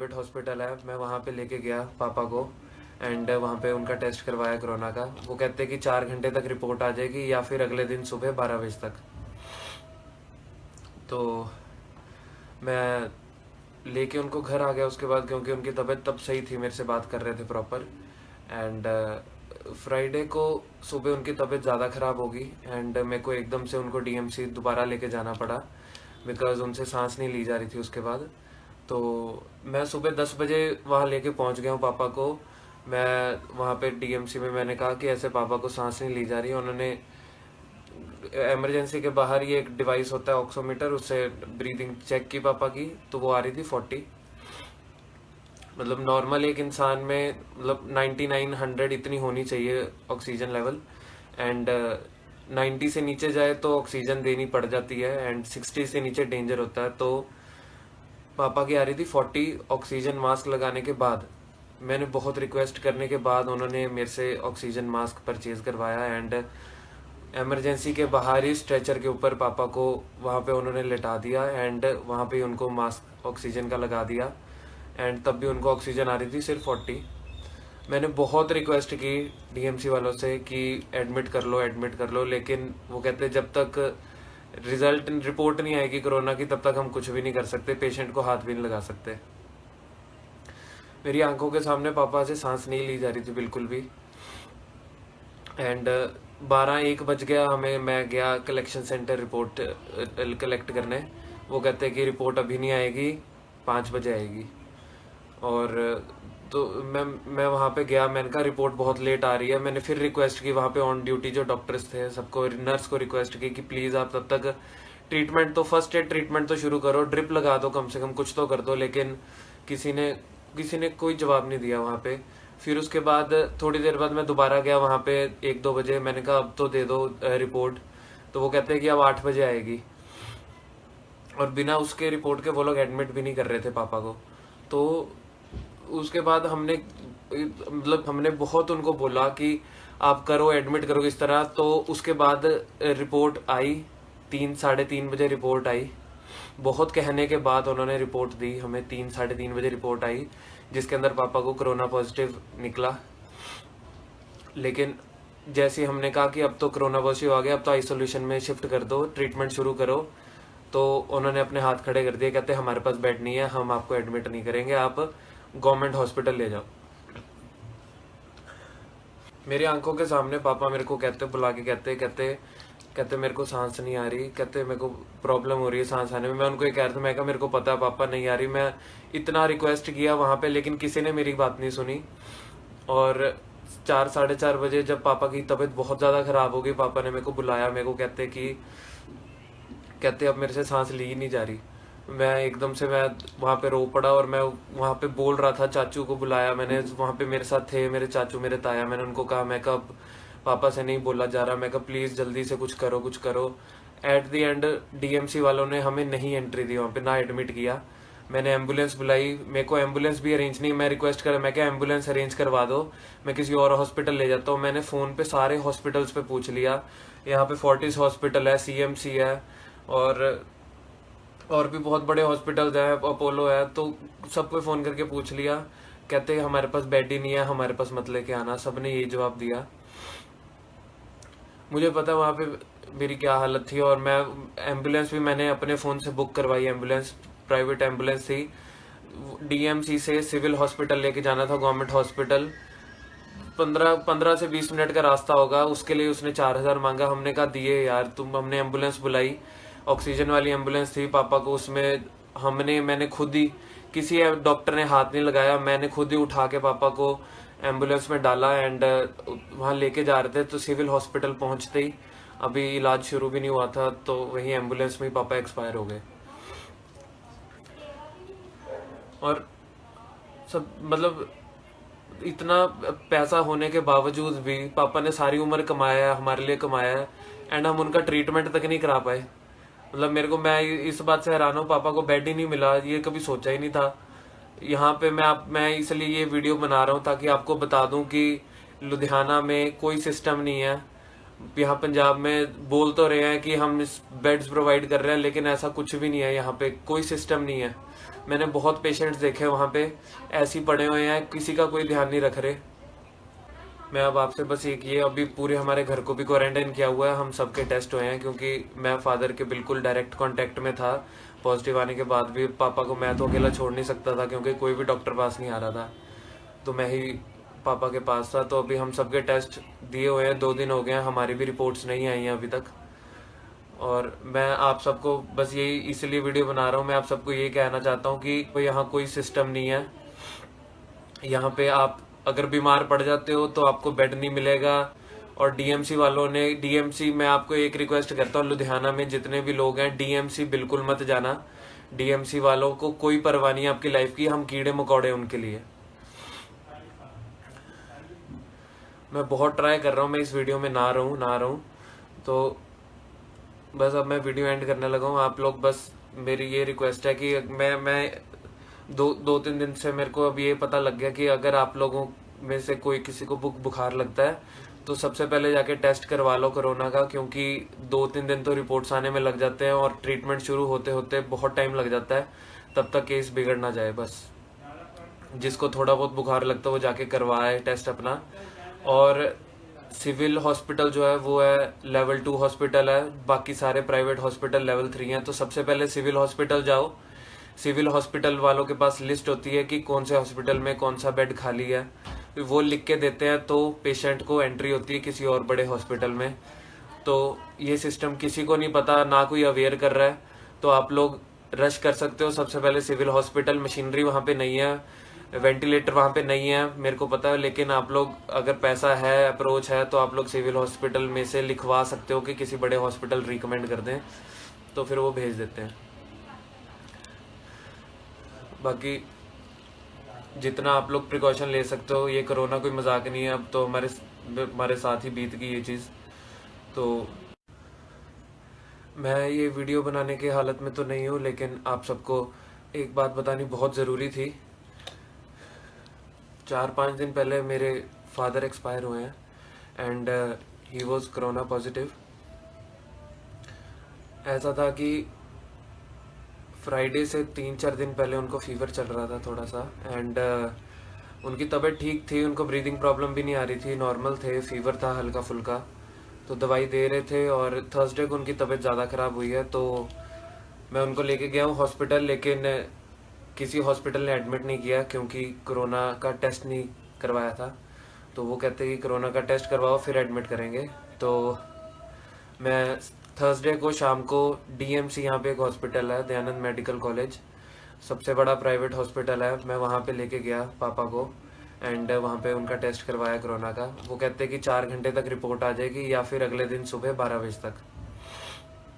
Private hospital है, मैं वहाँ पे लेके गया पापा को एंड वहाँ पे उनका टेस्ट करवाया कोरोना का। वो कहते हैं कि 4 घंटे तक रिपोर्ट आ जाएगी या फिर अगले दिन सुबह 12 बजे तक। तो मैं लेके उनको घर आ गया उसके बाद, क्योंकि उनकी तबीयत तब सही थी, मेरे से बात कर रहे थे प्रॉपर। एंड फ्राइडे को सुबह उनकी तबीयत ज़्यादा ख़राब होगी एंड मेरे को एकदम से उनको डीएमसी दोबारा लेके जाना पड़ा, बिकॉज़ उनसे सांस नहीं ली जा रही थी उसके बाद। तो मैं सुबह 10 बजे वहाँ लेके पहुँच गया हूँ पापा को। मैं वहाँ पे डीएमसी में मैंने कहा कि ऐसे पापा को सांस नहीं ली जा रही। उन्होंने इमरजेंसी के बाहर ही एक डिवाइस होता है ऑक्सीमीटर, उससे ब्रीदिंग चेक की पापा की, तो वो आ रही थी 40। मतलब नॉर्मल एक इंसान में मतलब 99 100 इतनी होनी चाहिए ऑक्सीजन लेवल। एंड 90 से नीचे जाए तो ऑक्सीजन देनी पड़ जाती है एंड 60 से नीचे डेंजर होता है। तो पापा की आ रही थी 40 ऑक्सीजन मास्क लगाने के बाद। मैंने बहुत रिक्वेस्ट करने के बाद उन्होंने मेरे से ऑक्सीजन मास्क परचेज करवाया एंड इमरजेंसी के बाहर ही स्ट्रेचर के ऊपर पापा को वहाँ पे उन्होंने लेटा दिया एंड वहाँ पे उनको मास्क ऑक्सीजन का लगा दिया। एंड तब भी उनको ऑक्सीजन आ रही थी सिर्फ 40। मैंने बहुत रिक्वेस्ट की डीएमसी वालों से कि एडमिट कर लो, एडमिट कर लो, लेकिन वो कहते जब तक रिपोर्ट नहीं आएगी कोरोना की तब तक हम कुछ भी नहीं कर सकते, पेशेंट को हाथ भी नहीं लगा सकते। मेरी आंखों के सामने पापा से सांस नहीं ली जा रही थी बिल्कुल भी। एंड 12 1 बज गया हमें। मैं गया कलेक्शन सेंटर रिपोर्ट कलेक्ट करने। वो कहते हैं कि रिपोर्ट अभी नहीं आएगी, 5 बजे आएगी। और तो मैं वहाँ पे गया, मैंने कहा रिपोर्ट बहुत लेट आ रही है। मैंने फिर रिक्वेस्ट की वहाँ पे ऑन ड्यूटी जो डॉक्टर्स थे सबको, नर्स को रिक्वेस्ट की कि प्लीज़ आप तब तक ट्रीटमेंट तो, फर्स्ट एड ट्रीटमेंट तो शुरू करो, ड्रिप लगा दो, कम से कम कुछ तो कर दो। लेकिन किसी ने कोई जवाब नहीं दिया वहाँ पे। फिर उसके बाद थोड़ी देर बाद मैं दोबारा गया वहाँ पे 1 2 बजे। मैंने कहा अब तो दे दो रिपोर्ट। तो वो कहते हैं कि अब 8 बजे आएगी। और बिना उसके रिपोर्ट के वो लोग एडमिट भी नहीं कर रहे थे पापा को। तो उसके बाद हमने बहुत उनको बोला कि आप करो, एडमिट करो इस तरह। तो उसके बाद रिपोर्ट आई, 3 3:30 बजे रिपोर्ट आई। बहुत कहने के बाद उन्होंने रिपोर्ट दी हमें। 3 3:30 बजे रिपोर्ट आई जिसके अंदर पापा को कोरोना पॉजिटिव निकला। लेकिन जैसे ही हमने कहा कि अब तो कोरोना पॉजिटिव आ गया, अब तो आइसोलेशन में शिफ्ट कर दो, ट्रीटमेंट शुरू करो, तो उन्होंने अपने हाथ खड़े कर दिए। कहते हमारे पास बेड नहीं है, हम आपको एडमिट नहीं करेंगे, आप गवर्नमेंट हॉस्पिटल ले जाओ। मेरी आंखों के सामने पापा मेरे को कहते, बुला के कहते मेरे को सांस नहीं आ रही, कहते मेरे को प्रॉब्लम हो रही है सांस आने में। मैं उनको ये कह रहा था, मैं कहा मेरे को पता है पापा नहीं आ रही। मैं इतना रिक्वेस्ट किया वहाँ पे, लेकिन किसी ने मेरी बात नहीं सुनी। और 4 4:30 बजे जब पापा की तबीयत बहुत ज़्यादा ख़राब हो गई, पापा ने मेरे को बुलाया। मेरे को कहते अब मेरे से सांस ली ही नहीं जा रही। मैं एकदम से मैं वहाँ पे रो पड़ा और मैं वहाँ पे बोल रहा था। चाचू को बुलाया मैंने, वहाँ पे मेरे साथ थे मेरे चाचू, मेरे ताया। मैंने उनको कहा, मैं कहा पापा से नहीं बोला जा रहा, मैं कहा प्लीज़ जल्दी से कुछ करो, कुछ करो। एट द एंड डीएमसी वालों ने हमें नहीं एंट्री दी वहाँ पे, ना एडमिट किया। मैंने एम्बुलेंस बुलाई, मेरे को एम्बुलेंस भी अरेंज नहीं। मैं रिक्वेस्ट करा, मैं क्या एम्बुलेंस अरेंज करवा दो, मैं किसी और हॉस्पिटल ले जाता हूँ। मैंने फ़ोन पे सारे हॉस्पिटल्स पे पूछ लिया। यहाँ पे फोर्टिस हॉस्पिटल है, सीएमसी है, और भी बहुत बड़े हॉस्पिटल्स हैं, अपोलो है। तो सबको फ़ोन करके पूछ लिया। कहते हमारे पास बेड ही नहीं है, हमारे पास मत लेके आना। सब ने यही जवाब दिया। मुझे पता वहाँ पे मेरी क्या हालत थी। और मैं एम्बुलेंस भी मैंने अपने फ़ोन से बुक करवाई। एम्बुलेंस प्राइवेट एम्बुलेंस थी। डीएमसी से सिविल हॉस्पिटल लेके जाना था, गवर्नमेंट हॉस्पिटल। 15 से 20 मिनट का रास्ता होगा। उसके लिए उसने 4,000 मांगा। हमने कहा दिए यार तुम। हमने एम्बुलेंस बुलाई, ऑक्सीजन वाली एम्बुलेंस थी पापा को। उसमें मैंने खुद ही, किसी डॉक्टर ने हाथ नहीं लगाया, मैंने खुद ही उठा के पापा को एम्बुलेंस में डाला। एंड वहाँ लेके जा रहे थे तो सिविल हॉस्पिटल पहुँचते ही, अभी इलाज शुरू भी नहीं हुआ था, तो वही एम्बुलेंस में ही पापा एक्सपायर हो गए। और सब मतलब इतना पैसा होने के बावजूद भी पापा ने सारी उम्र कमाया है, हमारे लिए कमाया है, एंड हम उनका ट्रीटमेंट तक नहीं करा पाए। मतलब मैं इस बात से हैरान हूँ, पापा को बेड ही नहीं मिला, ये कभी सोचा ही नहीं था। यहाँ पे मैं इसलिए ये वीडियो बना रहा हूँ ताकि आपको बता दूं कि लुधियाना में कोई सिस्टम नहीं है। यहाँ पंजाब में बोल तो रहे हैं कि हम इस बेड्स प्रोवाइड कर रहे हैं, लेकिन ऐसा कुछ भी नहीं है। यहाँ पे कोई सिस्टम नहीं है। मैंने बहुत पेशेंट्स देखे वहाँ पे ऐसे ही पड़े हुए हैं, किसी का कोई ध्यान नहीं रख रहे। मैं अब आपसे बस एक ये, अभी पूरे हमारे घर को भी क्वारंटाइन किया हुआ है, हम सबके टेस्ट हुए हैं, क्योंकि मैं फादर के बिल्कुल डायरेक्ट कांटेक्ट में था। पॉजिटिव आने के बाद भी पापा को मैं तो अकेला छोड़ नहीं सकता था, क्योंकि कोई भी डॉक्टर पास नहीं आ रहा था, तो मैं ही पापा के पास था। तो अभी हम सबके टेस्ट दिए हुए हैं, 2 दिन हो गए हैं, हमारी भी रिपोर्ट्स नहीं आई हैं अभी तक। और मैं आप सबको बस यही इसलिए वीडियो बना रहा हूँ, मैं आप सबको यही कहना चाहता हूँ कि यहाँ कोई सिस्टम नहीं है। यहाँ पे आप अगर बीमार पड़ जाते हो तो आपको बेड नहीं मिलेगा। और डीएमसी वालों ने, डीएमसी मैं आपको एक रिक्वेस्ट करता हूँ, लुधियाना में जितने भी लोग हैं, डीएमसी बिल्कुल मत जाना। डीएमसी वालों को कोई परवाह नहीं है आपकी लाइफ की, हम कीड़े मकोड़े उनके लिए। मैं बहुत ट्राई कर रहा हूँ मैं इस वीडियो में ना रहूं, तो बस अब मैं वीडियो एंड करने लगा हूँ। आप लोग बस, मेरी ये रिक्वेस्ट है कि मैं 2-3 दिन से मेरे को अब ये पता लग गया कि अगर आप लोगों में से कोई किसी को बुखार लगता है तो सबसे पहले जाके टेस्ट करवा लो कोरोना का, क्योंकि 2-3 दिन तो रिपोर्ट्स आने में लग जाते हैं और ट्रीटमेंट शुरू होते होते बहुत टाइम लग जाता है, तब तक केस बिगड़ ना जाए। बस जिसको थोड़ा बहुत बुखार लगता है वो जाके करवाए टेस्ट अपना। और सिविल हॉस्पिटल जो है वो है लेवल 2 हॉस्पिटल है, बाकी सारे प्राइवेट हॉस्पिटल लेवल 3 हैं। तो सबसे पहले सिविल हॉस्पिटल जाओ। सिविल हॉस्पिटल वालों के पास लिस्ट होती है कि कौन से हॉस्पिटल में कौन सा बेड खाली है, वो लिख के देते हैं, तो पेशेंट को एंट्री होती है किसी और बड़े हॉस्पिटल में। तो ये सिस्टम किसी को नहीं पता, ना कोई अवेयर कर रहा है, तो आप लोग रश कर सकते हो सबसे पहले सिविल हॉस्पिटल। मशीनरी वहाँ पे नहीं है, वेंटिलेटर वहाँ पे नहीं है, मेरे को पता है, लेकिन आप लोग अगर पैसा है, अप्रोच है, तो आप लोग सिविल हॉस्पिटल में से लिखवा सकते हो कि किसी बड़े हॉस्पिटल रिकमेंड कर दें, तो फिर वो भेज देते हैं। बाकी जितना आप लोग प्रिकॉशन ले सकते हो, ये कोरोना कोई मजाक नहीं है, अब तो हमारे साथ ही बीत गई ये चीज़। तो मैं ये वीडियो बनाने की हालत में तो नहीं हूँ, लेकिन आप सबको एक बात बतानी बहुत ज़रूरी थी। 4-5 दिन पहले मेरे फादर एक्सपायर हुए हैं and he was corona positive. ऐसा था कि फ्राइडे से 3-4 दिन पहले उनको फीवर चल रहा था थोड़ा सा, एंड उनकी तबीयत ठीक थी, उनको ब्रीदिंग प्रॉब्लम भी नहीं आ रही थी, नॉर्मल थे, फीवर था हल्का फुल्का, तो दवाई दे रहे थे। और थर्सडे को उनकी तबीयत ज़्यादा ख़राब हुई है, तो मैं उनको लेके गया हूँ हॉस्पिटल, लेकिन किसी हॉस्पिटल ने एडमिट नहीं किया, क्योंकि कोरोना का टेस्ट नहीं करवाया था। तो वो कहते कि कोरोना का टेस्ट करवाओ फिर एडमिट करेंगे। तो मैं थर्सडे को शाम को डीएमसी, यहाँ पे एक हॉस्पिटल है दयानंद मेडिकल कॉलेज, सबसे बड़ा प्राइवेट हॉस्पिटल है, मैं वहाँ पे लेके गया पापा को, एंड वहाँ पे उनका टेस्ट करवाया कोरोना का। वो कहते कि 4 घंटे तक रिपोर्ट आ जाएगी या फिर अगले दिन सुबह 12 बजे तक।